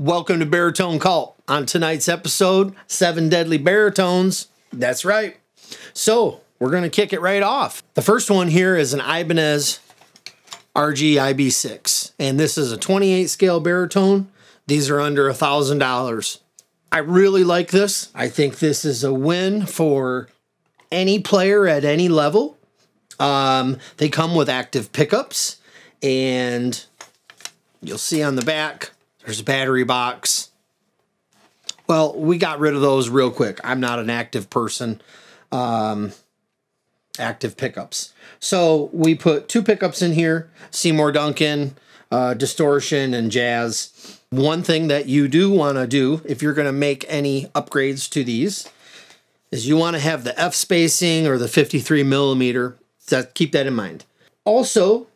Welcome to Baritone Cult. On tonight's episode, 7 deadly baritones. That's right. So, we're going to kick it right off. The first one here is an Ibanez RG IB6. And this is a 28 scale baritone. These are under $1,000. I really like this. I think this is a win for any player at any level. They come with active pickups. And you'll see on the back, there's a battery box. Well, we got rid of those real quick. I'm not an active person. Active pickups. So we put 2 pickups in here, Seymour Duncan, distortion, and jazz. One thing that you do want to do if you're going to make any upgrades to these is you want to have the F spacing or the 53 millimeter. Keep that in mind. Also,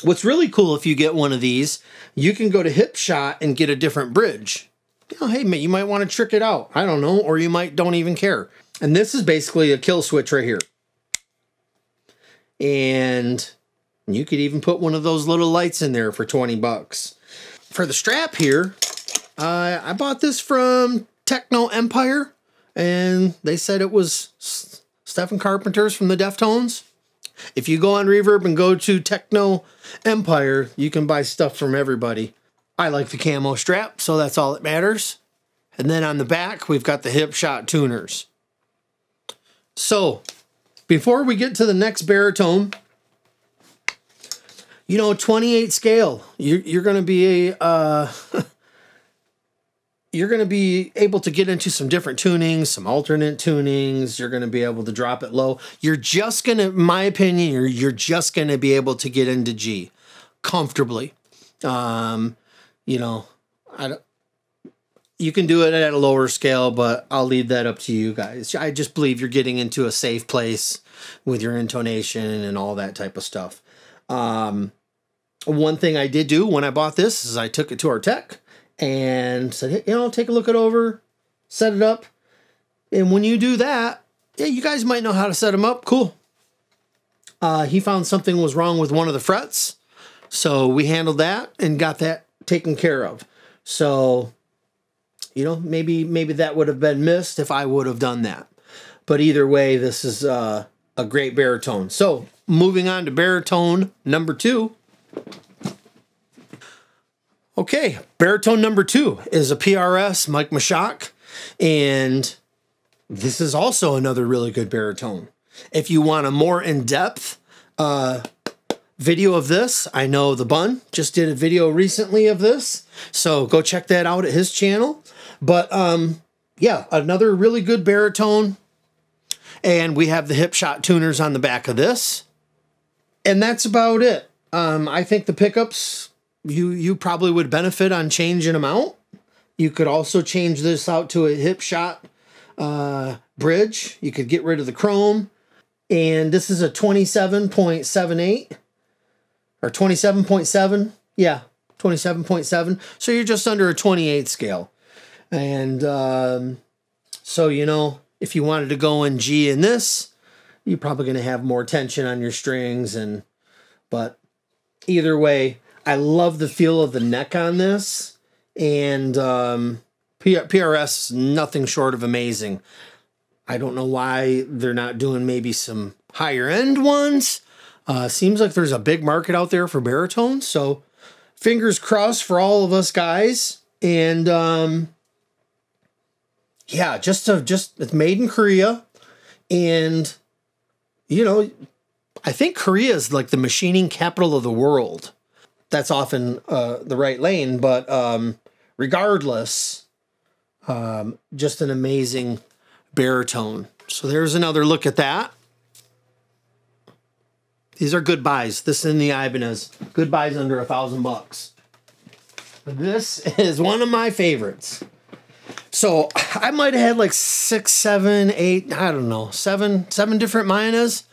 what's really cool if you get one of these, you can go to Hip Shot and get a different bridge. You know, hey, you might want to trick it out. I don't know. Or you might don't even care. And this is basically a kill switch right here. And you could even put one of those little lights in there for 20 bucks. For the strap here, I bought this from Techno Empire. And they said it was Stephen Carpenter's from the Deftones. If you go on Reverb and go to Techno Empire, you can buy stuff from everybody. I like the camo strap, so that's all that matters. And then on the back, we've got the Hip Shot tuners. So, before we get to the next baritone, you know, 28 scale, you're going to be you're going to be able to get into some different tunings, some alternate tunings. You're going to be able to drop it low. You're just going to, in my opinion, you're just going to be able to get into G comfortably. You know, you can do it at a lower scale, but I'll leave that up to you guys. I just believe you're getting into a safe place with your intonation and all that type of stuff. One thing I did do when I bought this is I took it to our tech and said, hey, you know, take a look it over, set it up. And when you do that, yeah, you guys might know how to set them up. Cool. He found something was wrong with one of the frets. So we handled that and got that taken care of. So, you know, maybe that would have been missed if I would have done that. But either way, this is a great baritone. So moving on to baritone number 2. Okay, baritone number 2 is a PRS Mike Mashak, and this is also another really good baritone. If you want a more in-depth video of this, I know the Bun just did a video recently of this, so go check that out at his channel. But yeah, another really good baritone, and we have the Hip Shot tuners on the back of this, and that's about it. I think the pickups, you probably would benefit on changing them out. You could also change this out to a Hip Shot bridge. You could get rid of the chrome. And this is a 27.78 or 27.7. Yeah, 27.7. So you're just under a 28 scale. And so, you know, if you wanted to go in G in this, you're probably going to have more tension on your strings. But either way, I love the feel of the neck on this, and PRS, nothing short of amazing. I don't know why they're not doing maybe some higher end ones. Seems like there's a big market out there for baritones, so fingers crossed for all of us guys. And yeah, it's made in Korea, and you know, I think Korea is like the machining capital of the world. That's often the right lane, but regardless, just an amazing baritone. So there's another look at that. These are good buys. This is in the Ibanez. Good buys under $1,000. This is one of my favorites. So I might have had like 6, 7, 8, I don't know, seven different Mayones.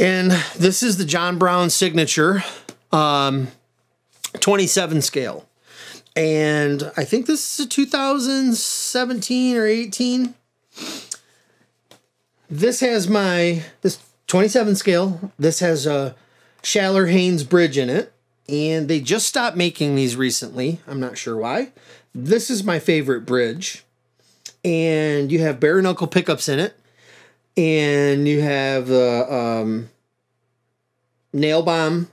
And this is the John Brown signature, 27 scale. And I think this is a 2017 or 18. This has this 27 scale. This has a Schaller Haynes bridge in it. And they just stopped making these recently. I'm not sure why. This is my favorite bridge. And you have bare knuckle pickups in it. And you have the nail bomb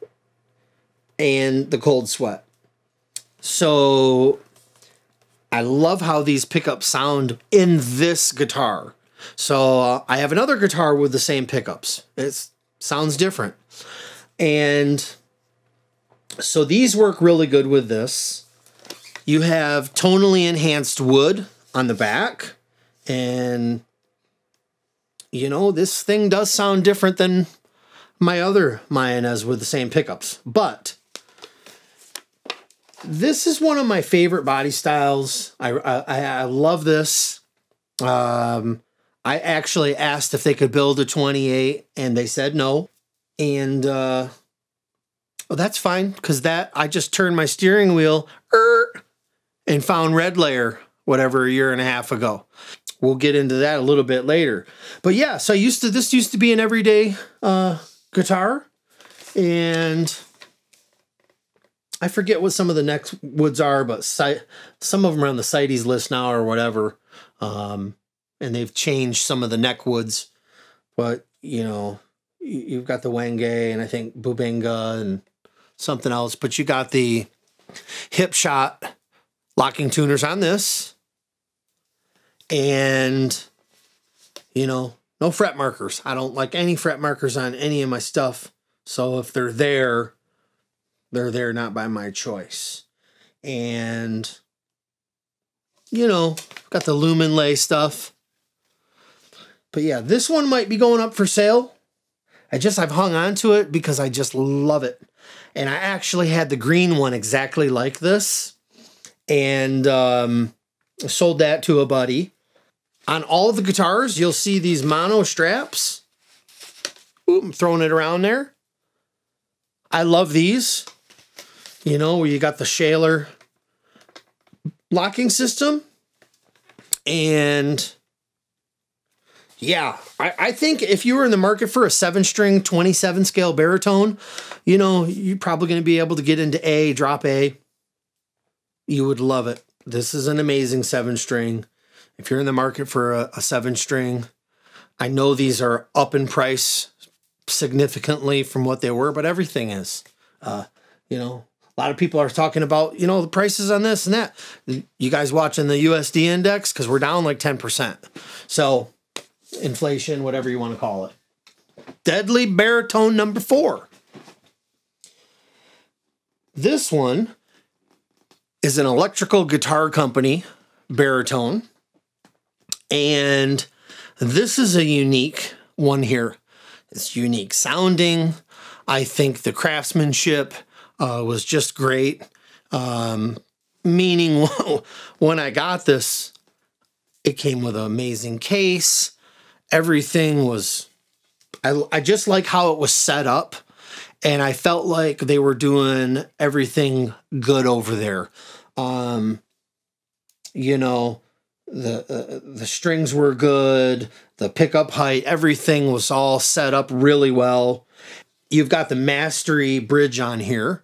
and the cold sweat. So I love how these pickups sound in this guitar. So I have another guitar with the same pickups. It sounds different. And so these work really good with this. You have tonally enhanced wood on the back. And, you know, this thing does sound different than my other Mayones with the same pickups. But this is one of my favorite body styles. I love this. I actually asked if they could build a 28, and they said no. And well, that's fine, because I just turned my steering wheel and found red layer, whatever, a year and a half ago. We'll get into that a little bit later. But yeah, so this used to be an everyday guitar, and I forget what some of the neck woods are, but some of them are on the CITES list now or whatever. And they've changed some of the neck woods. But, you know, you've got the Wenge and I think Bubinga and something else. But you got the hip shot locking tuners on this. And, you know, no fret markers. I don't like any fret markers on any of my stuff. So if they're there not by my choice. And, you know, got the lumen lay stuff. But yeah, this one might be going up for sale. I've hung on to it because I just love it. And I actually had the green one exactly like this. And sold that to a buddy. On all of the guitars, you'll see these mono straps. Ooh, I'm throwing it around there. I love these. You know, where you got the Shaler locking system. And yeah, I think if you were in the market for a 7-string 27 scale baritone, you know, you're probably going to be able to get into A, drop A. You would love it. This is an amazing 7-string. If you're in the market for a 7-string, I know these are up in price significantly from what they were, but everything is. You know, a lot of people are talking about, you know, the prices on this and that. You guys watching the USD index? Because we're down like 10%. So inflation, whatever you want to call it. Deadly Baritone number 4. This one is an electrical guitar company baritone. And this is a unique one here. It's unique sounding. I think the craftsmanship was just great. Meaning when I got this, it came with an amazing case. Everything was, I just like how it was set up. And I felt like they were doing everything good over there. You know, the strings were good, the pickup height, everything was all set up really well. You've got the Mastery bridge on here,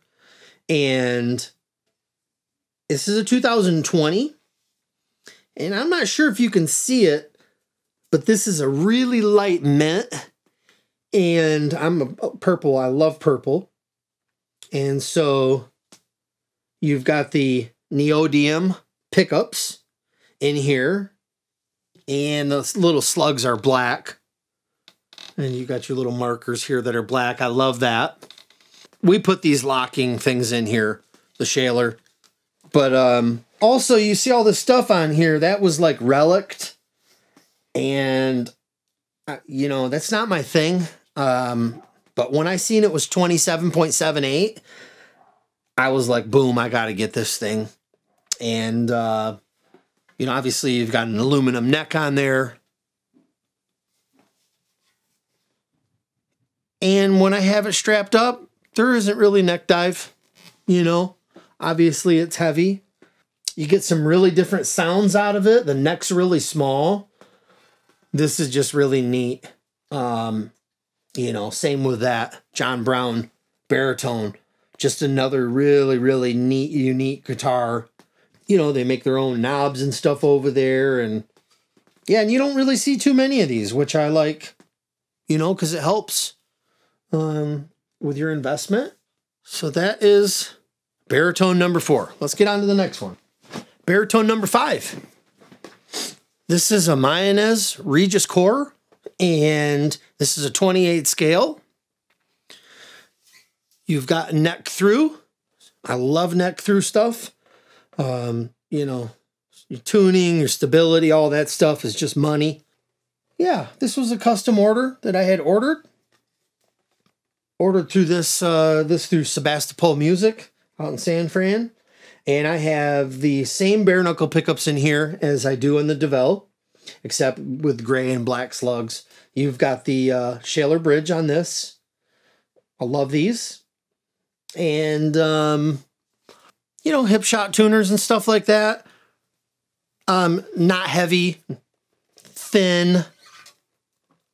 and this is a 2020, and I'm not sure if you can see it, but this is a really light mint, and I'm a purple. I love purple. And so you've got the neodymium pickups in here, and the little slugs are black, and you got your little markers here that are black. I love that. We put these locking things in here, the Shaler, but also you see all this stuff on here that was like relict, and you know, that's not my thing. But when I seen it was 27.78, I was like, boom, I got to get this thing. And you know, obviously you've got an aluminum neck on there. And when I have it strapped up, there isn't really neck dive, you know. Obviously it's heavy. You get some really different sounds out of it. The neck's really small. This is just really neat. You know, same with that John Brown baritone. Just another really, really neat, unique guitar. You know, they make their own knobs and stuff over there. And yeah, and you don't really see too many of these, which I like, you know, because it helps with your investment. So that is baritone number 4. Let's get on to the next one. Baritone number 5. This is a Mayones Regius core, and this is a 28 scale. You've got neck through. I love neck through stuff. You know, your tuning, your stability, all that stuff is just money. Yeah, this was a custom order that I had ordered. Ordered through this through Sebastopol Music out in San Fran. And I have the same bare knuckle pickups in here as I do in the Duvell, except with gray and black slugs. You've got the Shaler bridge on this. I love these. And, you know, hip shot tuners and stuff like that. Not heavy, thin.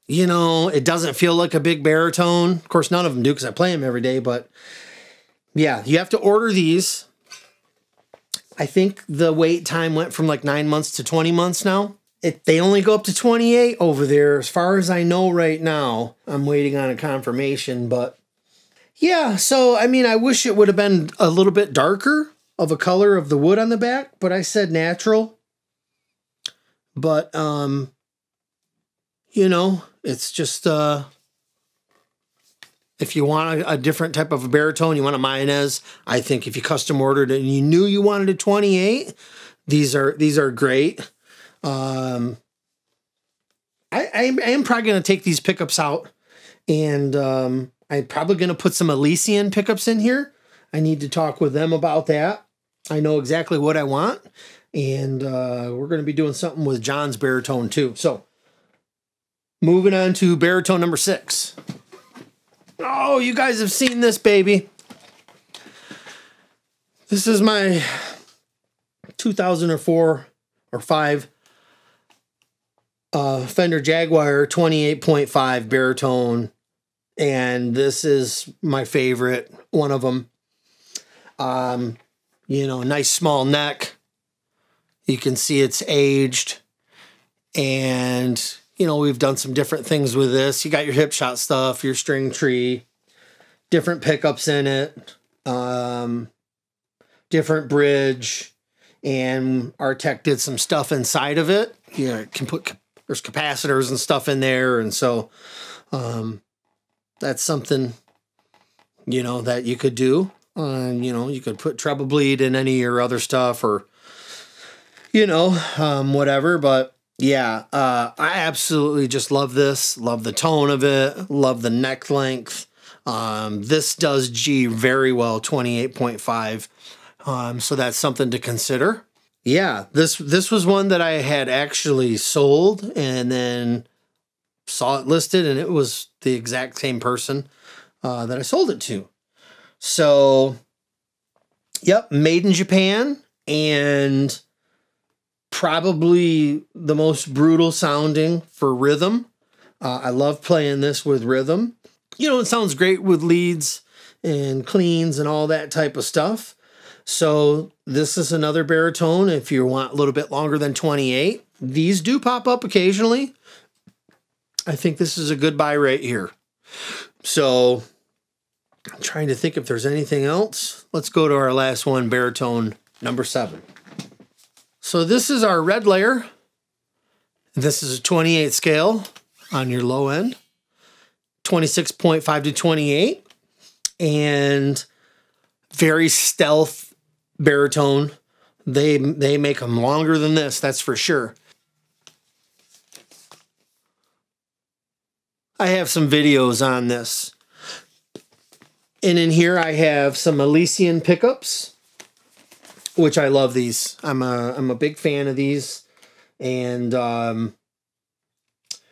You know, it doesn't feel like a big baritone. Of course, none of them do because I play them every day. But, yeah, you have to order these. I think the wait time went from like 9 months to 20 months now. They only go up to 28 over there. As far as I know right now, I'm waiting on a confirmation. But yeah, so I mean, I wish it would have been a little bit darker of a color of the wood on the back, but I said natural. But, you know, it's just, if you want a different type of a baritone, you want a Mayones, I think if you custom ordered it and you knew you wanted a 28, these are great. I am probably going to take these pickups out, and I'm probably going to put some Elysian pickups in here. I need to talk with them about that. I know exactly what I want, and we're going to be doing something with John's baritone too. So moving on to baritone number 6. Oh, you guys have seen this baby. This is my 2004 or 5 Fender Jaguar 28.5 baritone, and this is my favorite one of them. You know, nice small neck. You can see it's aged, and you know, we've done some different things with this. You got your hip shot stuff, your string tree, different pickups in it, different bridge, and our tech did some stuff inside of it. You know, there's capacitors and stuff in there, and so that's something, you know, that you could do. You know, you could put treble bleed in any of your other stuff, or you know, whatever, but yeah, I absolutely just love this. Love the tone of it. Love the neck length. This does G very well, 28.5. So that's something to consider. Yeah, this was one that I had actually sold and then saw it listed, and it was the exact same person that I sold it to. So, yep, made in Japan, and probably the most brutal sounding for rhythm. I love playing this with rhythm. You know, it sounds great with leads and cleans and all that type of stuff. So this is another baritone if you want a little bit longer than 28. These do pop up occasionally. I think this is a good buy right here. So I'm trying to think if there's anything else. Let's go to our last one, baritone number 7. So this is our red layer. This is a 28 scale on your low end, 26.5 to 28, and very stealth baritone. They make them longer than this, that's for sure. I have some videos on this. And in here I have some Elysian pickups, which I love these. I'm a big fan of these. And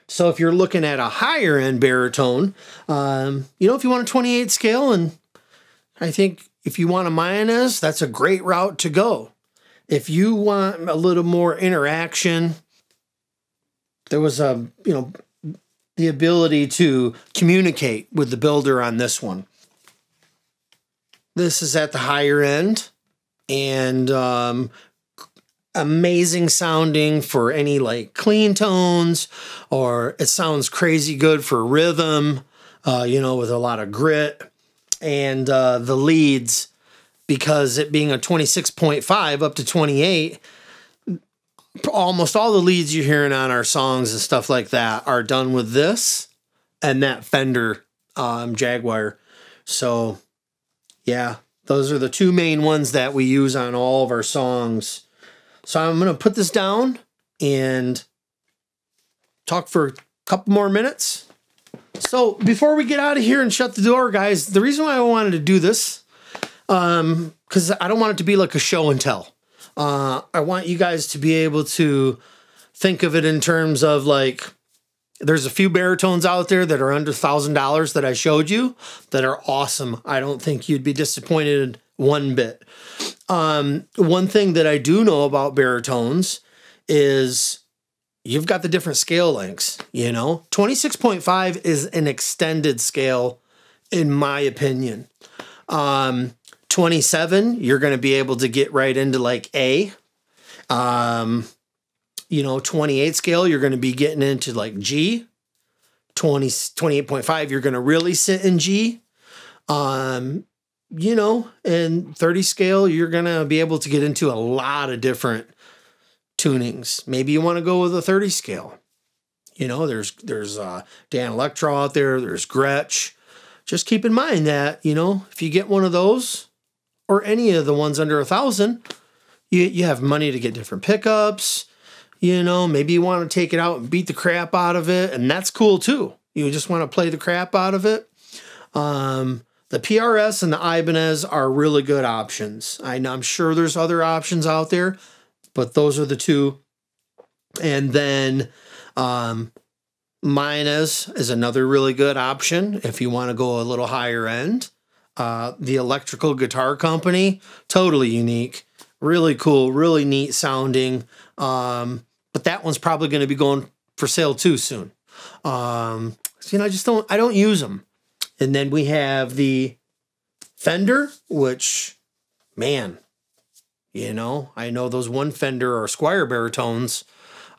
so if you're looking at a higher end baritone, you know, if you want a 28 scale, and I think if you want a Mayones, that's a great route to go. If you want a little more interaction, there was you know, the ability to communicate with the builder on this one. This is at the higher end, and amazing sounding for any like clean tones, or it sounds crazy good for rhythm, you know, with a lot of grit. And the leads, because it being a 26.5 up to 28, almost all the leads you're hearing on our songs and stuff like that are done with this and that Fender Jaguar. So yeah, those are the two main ones that we use on all of our songs. So I'm going to put this down and talk for a couple more minutes. So before we get out of here and shut the door, guys, the reason why I wanted to do this, because I don't want it to be like a show and tell. I want you guys to be able to think of it in terms of like, there's a few baritones out there that are under $1,000 that I showed you that are awesome. I don't think you'd be disappointed one bit. One thing that I do know about baritones is you've got the different scale lengths, you know. 26.5 is an extended scale, in my opinion. 27, you're going to be able to get right into like A. You know, 28 scale, you're going to be getting into like G. 28.5, you're going to really sit in G. You know, and 30 scale, you're going to be able to get into a lot of different tunings. Maybe you want to go with a 30 scale. You know, there's Dan Electro out there, there's Gretsch. Just keep in mind that, you know, if you get one of those or any of the ones under 1,000, you have money to get different pickups. You know, maybe you want to take it out and beat the crap out of it, and that's cool too. You just want to play the crap out of it. The PRS and the Ibanez are really good options. I'm sure there's other options out there, but those are the two. And then Mayones is another really good option if you want to go a little higher end. The Electrical Guitar Company, totally unique, really cool, really neat sounding. But that one's probably going to be going for sale too soon. So, you know, I don't use them. And then we have the Fender, which, man, you know, I know those one Fender or Squire baritones,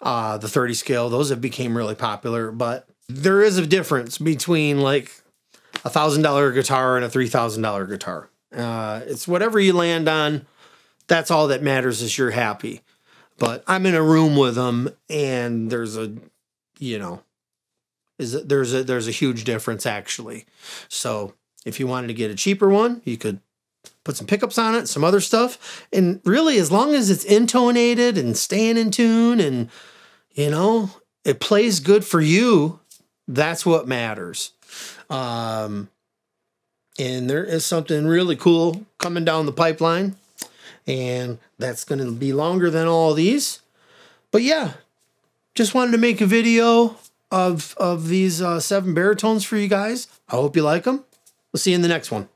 the 30 scale, those have become really popular, but there is a difference between like $1,000 guitar and a $3,000 guitar. It's whatever you land on. That's all that matters is you're happy. But I'm in a room with them, and there's a, you know, there's a huge difference actually. So if you wanted to get a cheaper one, you could put some pickups on it, some other stuff, and really as long as it's intonated and staying in tune, and you know it plays good for you, that's what matters. And there is something really cool coming down the pipeline, and that's going to be longer than all these. But yeah, just wanted to make a video of these 7 baritones for you guys. I hope you like them. We'll see you in the next one.